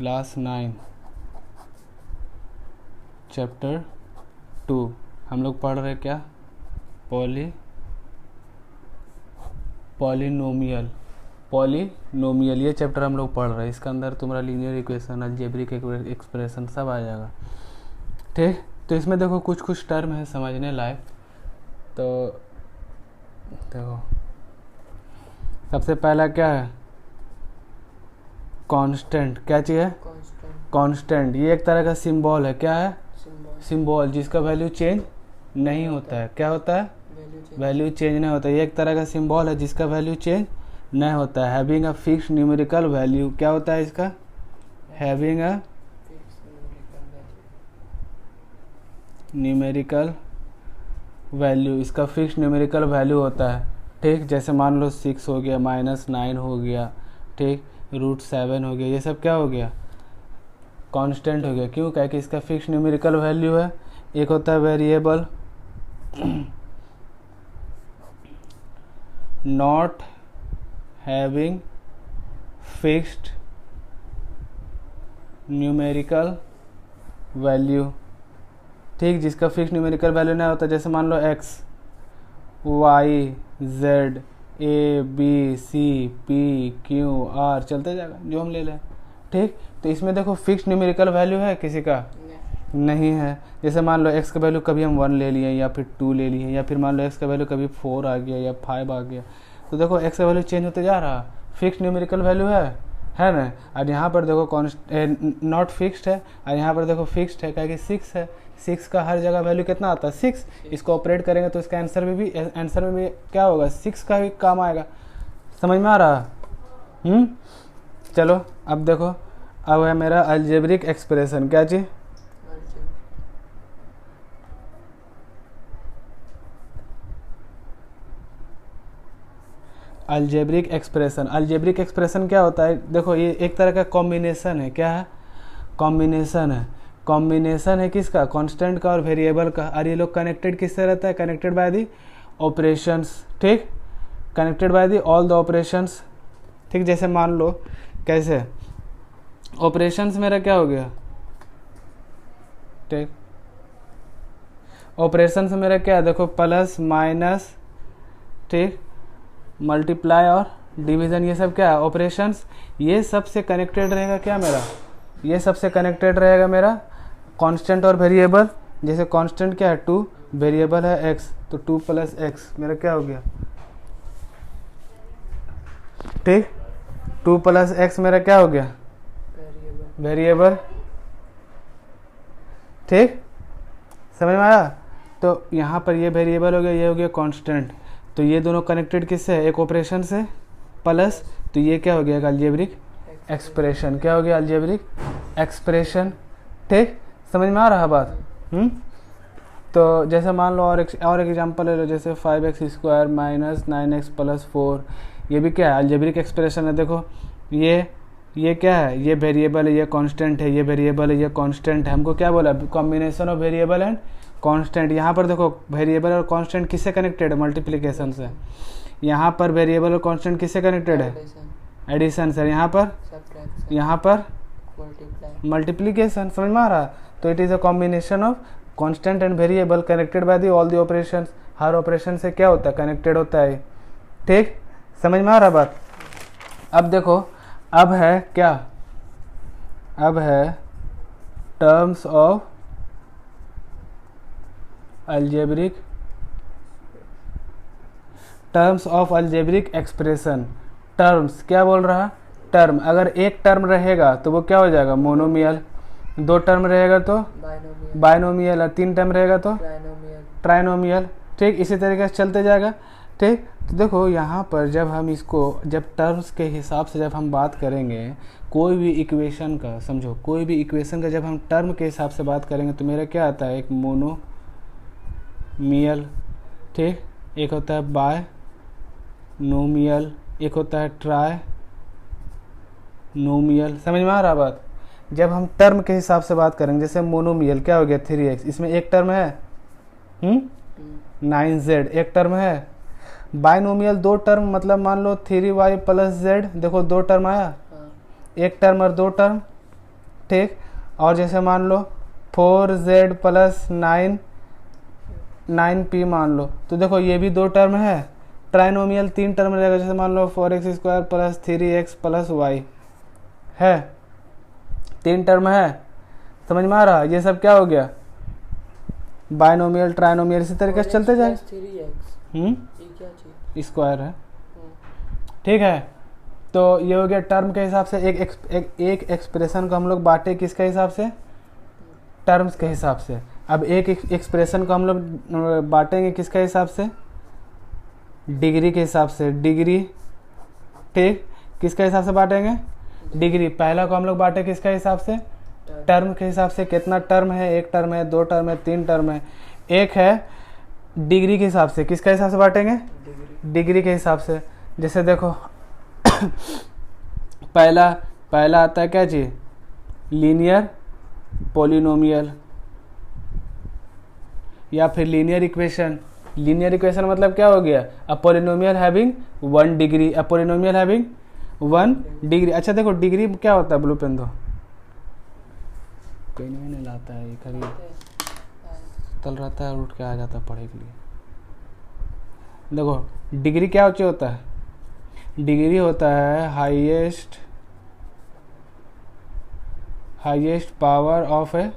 Class 9 chapter 2 हम लोग पढ़ रहे क्या, पॉलिनोमियल ये चैप्टर हम लोग पढ़ रहे हैं। इसके अंदर तुम्हारा लीनियर इक्वेशन, अलजेब्रिक एक्सप्रेशन सब आ जाएगा। ठीक, तो इसमें देखो कुछ टर्म है समझने लायक। तो देखो सबसे पहला क्या है, कांस्टेंट। क्या चीज़ है, कांस्टेंट। ये एक तरह का सिंबल है। क्या है, सिंबल जिसका वैल्यू चेंज नहीं होता है। क्या होता है, वैल्यू चेंज नहीं होता है। ये एक तरह का सिंबल है जिसका वैल्यू चेंज नहीं होता है। Having a fix numerical value. क्या होता है इसका, हैविंग अ न्यूमेरिकल वैल्यू, इसका फिक्स न्यूमेरिकल वैल्यू होता है। ठीक, जैसे मान लो 6 हो गया, -9 हो गया, ठीक, √7 हो गया, ये सब क्या हो गया, कांस्टेंट हो गया। क्यों, क्या कि इसका फिक्स न्यूमेरिकल वैल्यू है। एक होता है variable not having fixed numerical value. ठीक, जिसका फिक्स न्यूमेरिकल वैल्यू नहीं होता, जैसे मान लो x, y, z, a, b, c, p, q, r चलते जाएगा जो हम ले लें। ठीक, तो इसमें देखो फिक्स न्यूमेरिकल वैल्यू है किसी का नहीं है। जैसे मान लो x का वैल्यू कभी हम 1 ले लिए या फिर 2 ले लिए, या फिर मान लो x का वैल्यू कभी 4 आ गया या 5 आ गया, तो देखो x का वैल्यू चेंज होते जा रहा, फिक्स न्यूमेरिकल वैल्यू है ना। और यहाँ पर देखो नॉट फिक्स्ड है, और यहाँ पर देखो फिक्स्ड है, क्या कि 6 है। 6 का हर जगह वैल्यू कितना आता है, 6। इसको ऑपरेट करेंगे तो इसका आंसर में भी क्या होगा, 6 का भी काम आएगा। समझ में आ रहा। चलो अब देखो, अब है मेरा अलजेब्रिक एक्सप्रेशन। क्या चीज, अलजेब्रिक एक्सप्रेशन। अलजेब्रिक एक्सप्रेशन क्या होता है, देखो ये एक तरह का कॉम्बिनेशन है। क्या है, कॉम्बिनेशन है। कॉम्बिनेशन है किसका, कांस्टेंट का और वेरिएबल का। और ये लोग कनेक्टेड किससे रहता है, कनेक्टेड बाय दी ऑपरेशंस। ठीक, connected by the all the operations. ठीक, जैसे मान लो कैसे, ऑपरेशंस मेरा क्या हो गया, ठीक, ऑपरेशंस मेरा क्या है, देखो प्लस माइनस, ठीक, मल्टीप्लाई और डिवीज़न, ये सब क्या है, ऑपरेशंस। ये सब से कनेक्टेड रहेगा क्या मेरा, ये सब से कनेक्टेड रहेगा मेरा कांस्टेंट और वेरिएबल। जैसे कांस्टेंट क्या है 2, वेरिएबल है x, तो 2 + x मेरा क्या हो गया, ठीक, 2 + x मेरा क्या हो गया, वेरिएबल। ठीक, समझ में आया। तो यहाँ पर ये वेरिएबल हो गया, ये हो गया कांस्टेंट। तो ये दोनों कनेक्टेड किससे है, एक ऑपरेशन से प्लस, तो ये क्या हो गया, अलजेब्रिक एक्सप्रेशन। क्या हो गया, अलजेब्रिक एक्सप्रेशन। ठीक, समझ में आ रहा बात। तो जैसे मान लो और एग्जांपल ले लो, जैसे 5x² - 9x + 4, ये भी क्या है, अलजेब्रिक एक्सप्रेशन है। देखो ये क्या है, ये वेरिएबल है, ये कांस्टेंट है, ये वेरिएबल है, ये कांस्टेंट है। हमको क्या बोला, combination of variable and constant. यहाँ पर देखो वेरिएबल और कांस्टेंट किससे कनेक्टेड है, मल्टीप्लिकेशन से। यहाँ पर वेरिएबल और कांस्टेंट किससे कनेक्टेड है, एडिशन से। यहाँ पर मल्टीप्लिकेशन। समझ में आ रहा। तो it is a combination of constant and variable connected by the all the operations. Her operation से क्या होता है, कनेक्टेड होता है। ठीक, समझ में आ रहा बात। अब देखो, अब है क्या, अब है terms of algebraic, terms of algebraic expression. Terms क्या बोल रहा, टर्म। अगर एक टर्म रहेगा तो वो क्या हो जाएगा, मोनोमियल। 2 टर्म रहेगा तो बाइनोमियल, और 3 टर्म रहेगा तो ट्राइनोमियल। ठीक, इसी तरीके से चलते जाएगा। ठीक, तो देखो यहाँ पर जब हम इसको, जब टर्म्स के हिसाब से जब हम बात करेंगे कोई भी इक्वेशन का, समझो कोई भी इक्वेशन का जब हम टर्म के हिसाब से बात करेंगे तो मेरा क्या आता है, एक मोनोमियल, ठीक, एक होता है बायनोमियल, एक होता है ट्राइनोमियल। समझ में आ रहा बात। जब हम टर्म के हिसाब से बात करेंगे, जैसे मोनोमियल क्या हो गया 3x, इसमें एक टर्म है 9z, एक टर्म है। बाइनोमियल 2 टर्म, मतलब मान लो 3y + z, देखो 2 टर्म आया, एक टर्म और 2 टर्म, ठीक। और जैसे मान लो 4z प्लस 9p मान लो, तो देखो ये भी 2 टर्म है, ट्राइनोमियल 3 टर्म रहेगा। जैसे मान लो 4x² plus 3x plus y है, 3 टर्म है, समझ में आ रहा है? ये सब क्या हो गया, बाइनोमियल ट्राइनोमियल, इसी तरीके से चलते जाए। स्क्वायर है, ठीक है। तो ये हो गया टर्म के हिसाब से। एक एक्सप्रेशन को हम लोग बांटे किसके हिसाब से, टर्म्स के हिसाब से। अब एक एक्सप्रेशन को हम लोग बांटेंगे किसके हिसाब से, डिग्री के हिसाब से। डिग्री, ठीक, किसके हिसाब से बांटेंगे, डिग्री। पहला को हम लोग बांटे किसके हिसाब से, टर्म के हिसाब से। कितना टर्म है, 1 टर्म है, 2 टर्म है, 3 टर्म है, 1 है। डिग्री के हिसाब से, किसके हिसाब से बांटेंगे, डिग्री के हिसाब से। जैसे देखो पहला आता है क्या चीज, लीनियर पॉलिनोमियल या फिर लीनियर इक्वेशन। लीनियर इक्वेशन मतलब क्या हो गया, अ polynomial having 1 degree, a polynomial having 1 degree. अच्छा देखो डिग्री क्या होता है, ब्लू पेन दो, कोई नहीं लाता है, कभी तल रहता है, उठ के आ जाता है पढ़ने के लिए। देखो डिग्री क्या होता है, डिग्री होता है highest power of A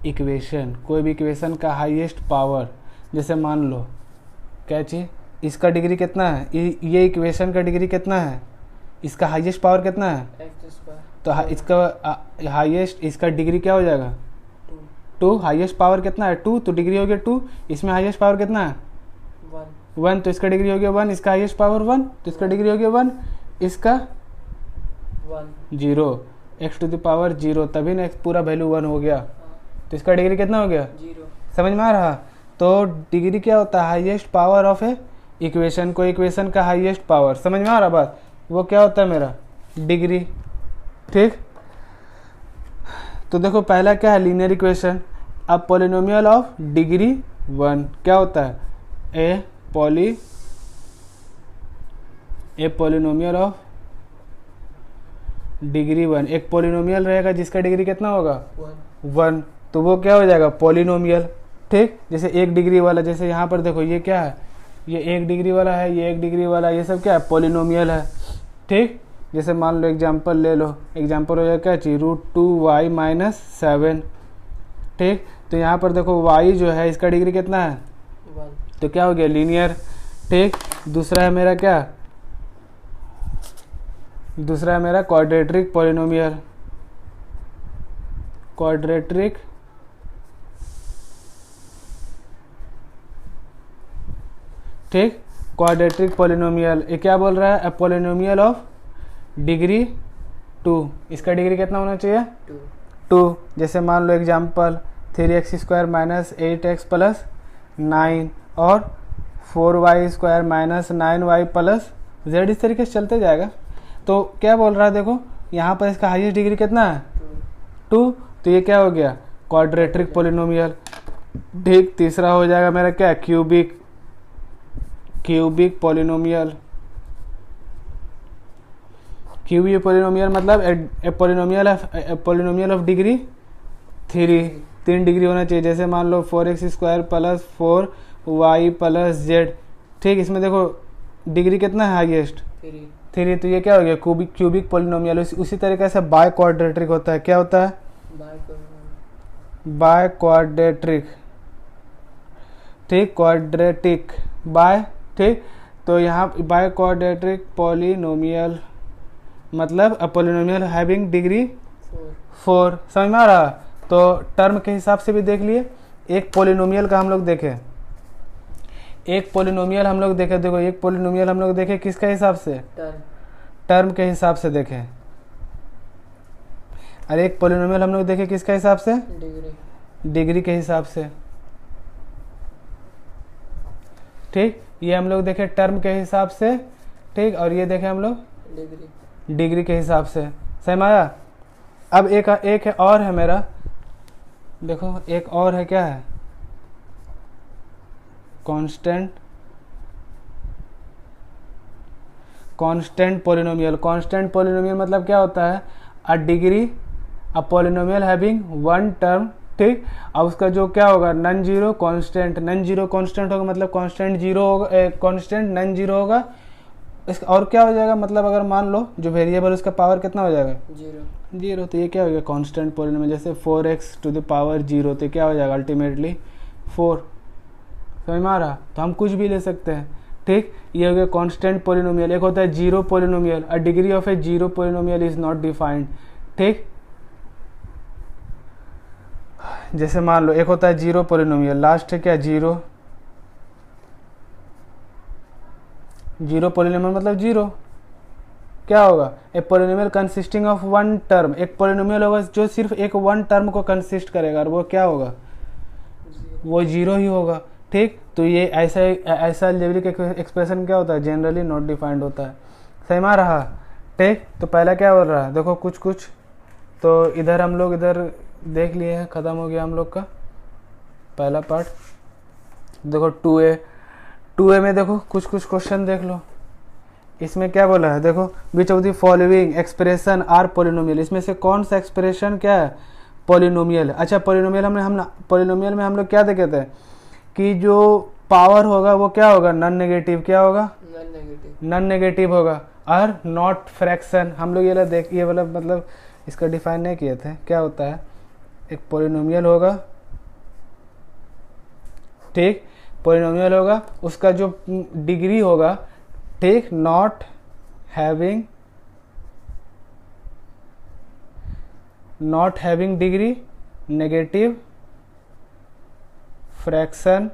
equation. कोई भी इक्वेशन का हाईएस्ट पावर, जैसे मान लो क्या चीज, इसका डिग्री कितना है, ये इक्वेशन का डिग्री कितना है, इसका हाईएस्ट पावर कितना है, तो इसका हाईएस्ट, इसका डिग्री क्या हो जाएगा 2। हाईएस्ट पावर कितना है 2, तो डिग्री हो गया 2। इसमें हाईएस्ट पावर कितना है 1, तो इसका डिग्री हो गया 1। इसका हाईएस्ट पावर 1, तो इसका डिग्री हो गया 1। इसका 0, x⁻0, तभी ना पूरा वैल्यू 1 हो गया, तो इसका डिग्री कितना हो गया 0। समझ में आ रहा? तो डिग्री क्या होता है, highest power of A equation. को इक्वेशन का हाईएस्ट पावर, समझ में आ रहा बात, वो क्या होता है मेरा डिग्री, ठीक। तो देखो पहला क्या है, लीनियर इक्वेशन। अब पॉलिनोमियल ऑफ डिग्री 1 क्या होता है, ए पॉलिनोमियल ऑफ डिग्री 1। एक पॉलिनोमियल रहेगा जिसका डिग्री कितना होगा 1, तो वो क्या हो जाएगा पॉलिनोमियल, ठीक। जैसे 1 डिग्री वाला, जैसे यहाँ पर देखो ये क्या है, ये 1 डिग्री वाला है, ये 1 डिग्री वाला, ये सब क्या है पॉलिनोमियल है, ठीक। जैसे मान लो एग्जांपल ले लो, एग्जांपल हो जाएगा क्या चीज, √2y - 7, ठीक। तो यहाँ पर देखो y जो है इसका डिग्री कितना है 1, तो क्या हो गया लीनियर, ठीक। दूसरा है मेरा क्या, दूसरा है मेरा क्वाड्रेटिक पॉलिनोमियल, क्वाड्रेटिक ठीक, क्वाड्रेटिक पॉलिनोमियल। ये क्या बोल रहा है, अ पॉलिनोमियल ऑफ डिग्री 2। इसका डिग्री कितना होना चाहिए 2। जैसे मान लो एग्जांपल 3x² - 8x + 9 और 4y² - 9y + z, इस तरीके से चलते जाएगा। तो क्या बोल रहा है, देखो यहाँ पर इसका हाईएस्ट डिग्री कितना है 2, तो ये क्या हो गया क्वाड्रेटिक पॉलिनोमियल, ठीक। तीसरा हो जाएगा मेरा क्या, क्यूबिक पॉलिनोमियल। क्यूबिक पॉलिनोमियल मतलब a polynomial of degree 3 degree होना चाहिए। जैसे मान लो 4x² + 4y + z, ठीक। इसमें देखो डिग्री कितना है हाईएस्ट 3, तो ये क्या हो गया क्यूबिक पॉलिनोमियल। उसी तरीके से बाय क्वाड्रेटिक होता है, क्या होता है बाय क्वाड्रेटिक, ठीक, क्वाड्रेटिक बाय, ठीक। तो यहाँ बाय क्वाड्रेटिक पॉलिनोमियल मतलब अ पॉलिनोमियल हैविंग डिग्री 4। समझ में आ रहा? तो टर्म के हिसाब से भी देख लिए। एक पॉलिनोमियल का हम लोग देखें, एक पॉलिनोमियल हम लोग देखे, देखो एक पॉलिनोमियल हम लोग देखे किसके हिसाब से, टर्म के हिसाब से देखें। और एक पॉलिनोमियल हम लोग देखे किसके हिसाब से, डिग्री के हिसाब से, ठीक। ये हम लोग देखे टर्म के हिसाब से, ठीक। और ये देखे हम लोग डिग्री के हिसाब से। समझ में आया? अब एक है और है मेरा, देखो एक और है, क्या है कांस्टेंट पॉलिनोमियल। कांस्टेंट पॉलिनोमियल मतलब क्या होता है, a degree a polynomial having one term, ठीक। अब उसका जो क्या होगा, non zero constant, non zero constant होगा मतलब कांस्टेंट जीरो होगा, कांस्टेंट नन जीरो होगा। इसका और क्या हो जाएगा, मतलब अगर मान लो जो वेरिएबल उसका पावर कितना हो जाएगा, जीरो, तो ये क्या हो गया कांस्टेंट पॉलिनोमियल। जैसे 4x to the power zero, तो क्या हो जाएगा अल्टीमेटली 4। समझ में आ रहा, तो हम कुछ भी ले सकते हैं, ठीक। ये हो गया कांस्टेंट पॉलिनोमियल। एक होता है zero polynomial, a degree of A zero polynomial is not defined, ठीक। जैसे मान लो एक होता है जीरो पॉलिनोमियल, लास्ट है क्या जीरो, जीरो पॉलिनोमियल मतलब जीरो। क्या होगा, a polynomial consisting of one term, एक पॉलिनोमियल होगा जो सिर्फ एक वन टर्म को कंसिस्ट करेगा, और वो क्या होगा, वो जीरो ही होगा, ठीक। तो ये ऐसा अलजेब्रिक एक्सप्रेशन क्या होता है, जनरली नॉट डिफाइंड होता है। सही में आ रहा, ठीक। तो पहला क्या बोल रहा है, देखो कुछ कुछ तो इधर हम लोग इधर देख लिए हैं, ख़त्म हो गया हम लोग का पहला पार्ट। देखो 2a में देखो कुछ कुछ क्वेश्चन देख लो। इसमें क्या बोला है, देखो which of the following expression are polynomial, इसमें से कौन सा एक्सप्रेशन क्या है, पॉलिनोमियल। अच्छा पॉलिनोमियल हम पॉलिनोमियल में हम लोग क्या देखे थे कि जो पावर होगा वो क्या होगा, नॉन नेगेटिव, क्या होगा, नॉन नेगेटिव होगा, और नॉट फ्रैक्शन। हम लोग ये वाला मतलब इसका डिफाइन नहीं किए थे। क्या होता है, एक पॉलिनोमियल होगा, ठीक, पॉलिनोमियल होगा, उसका जो डिग्री होगा, ठीक, not having degree, negative, fraction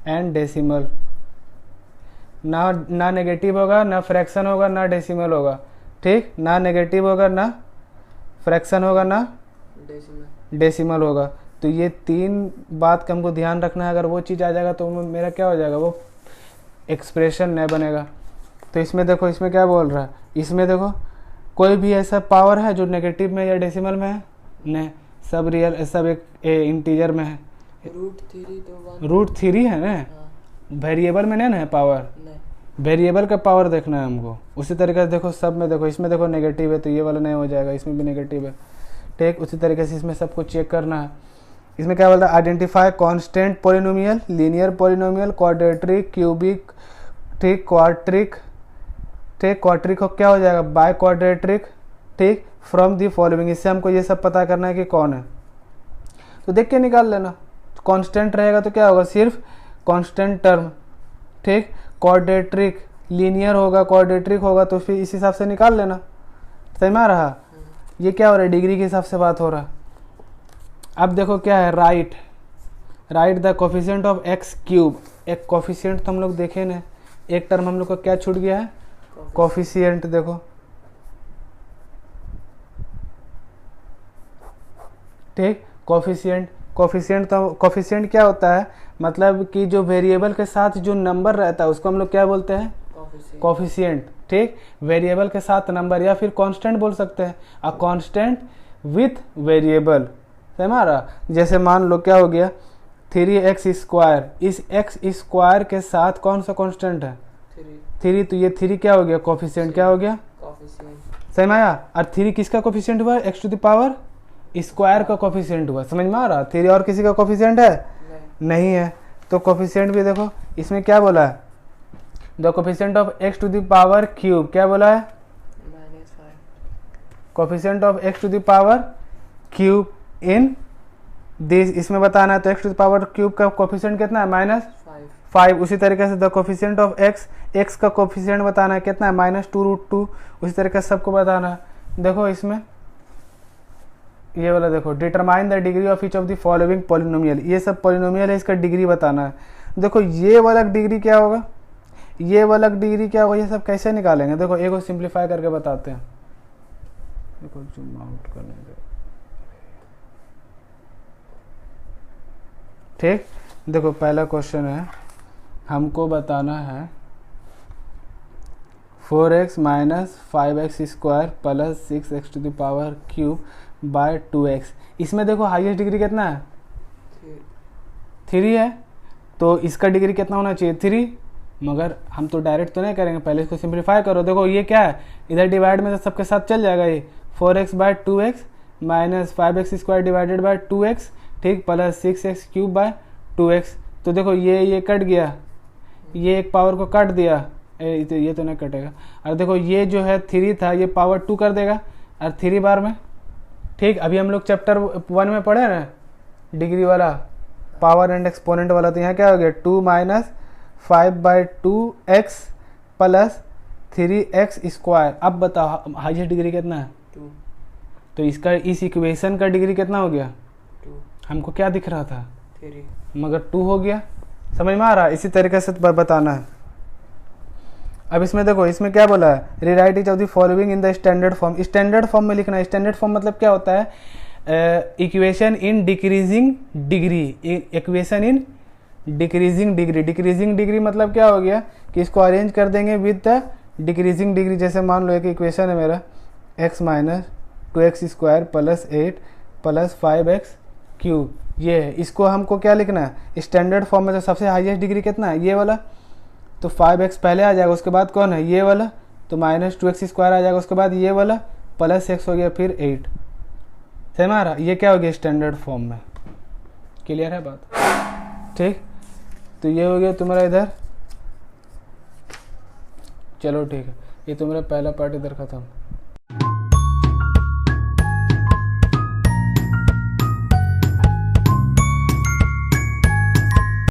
and decimal. ना नेगेटिव होगा, ना फ्रैक्शन होगा, ना डेसिमल होगा, ठीक। ना नेगेटिव होगा, ना फ्रैक्शन होगा, ना डेसिमल होगा। तो ये तीन बात का हमको ध्यान रखना है। अगर वो चीज़ आ जाएगा तो मेरा क्या हो जाएगा, वो एक्सप्रेशन नहीं बनेगा। तो इसमें देखो, इसमें क्या बोल रहा है, इसमें देखो कोई भी ऐसा पावर है जो नेगेटिव में या डेसिमल में है, नहीं, सब रियल, सब एक इंटीजर में है। रूट थ्री है ना, वेरिएबल में नहीं ना है पावर, वेरिएबल का पावर देखना है हमको। उसी तरीके से देखो सब में, देखो इसमें देखो नेगेटिव है तो ये वाला नहीं हो जाएगा, इसमें भी नेगेटिव है, ठीक। उसी तरीके से इसमें सबको चेक करना है। इसमें क्या बोल रहा है, identify constant polynomial, linear polynomial, quadratic, cubic, ठीक, क्वाड्रिक, ठीक, क्वाड्रिक क्या हो जाएगा, बाय क्वाड्रेटिक, ठीक, फ्रॉम दी फॉलोइंग। इससे हमको ये सब पता करना है कि कौन है, तो देख के निकाल लेना। कांस्टेंट रहेगा तो क्या होगा, सिर्फ कांस्टेंट टर्म, ठीक। क्वाड्रेटिक लीनियर होगा, क्वाड्रेटिक होगा, तो फिर इस हिसाब से निकाल लेना। सही में आ रहा, ये क्या हो रहा है, डिग्री के हिसाब से बात हो रहा है। अब देखो क्या है, right the coefficient of x cube. एक कोफिशिएंट तो हम लोग देखे ना, एक टर्म हम लोग का क्या छूट गया है, कोफिशिएंट। देखो ठीक, कोफिशिएंट क्या होता है, मतलब कि जो वेरिएबल के साथ जो नंबर रहता है उसको हम लोग क्या बोलते हैं, कोफिशिएंट, ठीक। वेरिएबल के साथ नंबर, या फिर कांस्टेंट बोल सकते हैं, अ कांस्टेंट विथ वेरिएबल। हमारा जैसे मान लो क्या हो गया, 3x², इस x² के साथ कौन सा कांस्टेंट है, 3, तो ये 3 क्या हो गया, कोफिशिएंट क्या हो गया, सही में आया। और 3 किसका कोफिशिएंट हुआ, x² का कोफिशिएंट हुआ। समझ में आ रहा, 3 और किसी का कोफिशिएंट है, नहीं है। तो कोफिशिएंट भी देखो इसमें क्या बोला है, द कोफिशिएंट ऑफ x³ क्या बोला है, coefficient of x³ in this, इसमें बताना है। तो x³ का कोफिशिएंट कितना है, -5। उसी तरीके से द कोफिशिएंट ऑफ x का कोफिशिएंट बताना है कितना है, -2√2। उसी तरीके से सबको बताना है। देखो इसमें ये वाला देखो, determine the degree of each of the following polynomial. ये सब पॉलिनोमियल है, इसका डिग्री बताना है। देखो ये वाला डिग्री क्या होगा, ये वाला डिग्री क्या होगा, ये सब कैसे निकालेंगे। देखो एक को सिंप्लीफाई करके बताते हैं। देखो जूम आउट करने दो, ठीक। देखो पहला क्वेश्चन है, हमको बताना है 4x - 5x² + 6x³ bye 2x। इसमें देखो हाईएस्ट डिग्री कितना है, 3 है, तो इसका डिग्री कितना होना चाहिए, 3। मगर हम तो डायरेक्ट तो नहीं करेंगे, पहले इसको सिंप्लीफाई करो। देखो ये क्या है, इधर डिवाइड में तो सबके साथ चल जाएगा, ये 4x by 2x minus 5x square divided by 2x, ठीक, plus 6x cube by 2x। तो देखो ये कट गया, ये एक पावर को काट दिया, तो ये तो नहीं कटेगा। और देखो ये जो है 3 था, ये पावर 2 कर देगा और 3 बार में, ठीक। अभी हम लोग चैप्टर 1 में पढ़े ना डिग्री वाला, पावर एंड एक्सपोनेंट वाला, तो यहाँ क्या हो गया 2 minus 5/2x plus 3x square. अब बताओ हाईएस्ट डिग्री कितना है 2। तो इसका इस इक्वेशन का डिग्री कितना हो गया 2। हमको क्या दिख रहा था 3। मगर 2 हो गया। समझ में आ रहा है? इसी तरीके से बताना है। अब इसमें देखो, इसमें क्या बोला है, rewrite each of the following in the standard form. Standard form में लिखना है। स्टैंडर्ड फॉर्म मतलब क्या होता है, equation in decreasing degree, equation in decreasing degree. Decreasing degree मतलब क्या हो गया कि इसको अरेंज कर देंगे विद द डिक्रीजिंग डिग्री। जैसे मान लो एक इक्वेशन है मेरा x minus 2x square plus 8 plus 5x cube, ये है। इसको हमको क्या लिखना है स्टैंडर्ड फॉर्म में। तो सबसे हाईएस्ट डिग्री कितना है ये वाला, तो 5x पहले आ जाएगा, उसके बाद कौन है ये वाला, तो माइनस 2x स्क्वायर आ जाएगा, उसके बाद ये वाला प्लस x हो गया, फिर 8। समझ में आ रहा? ये क्या हो गया स्टैंडर्ड फॉर्म में। क्लियर है बात? ठीक, तो ये हो गया तुम्हारा इधर। चलो ठीक है, ये तुम्हारा पहला पार्ट इधर खत्म।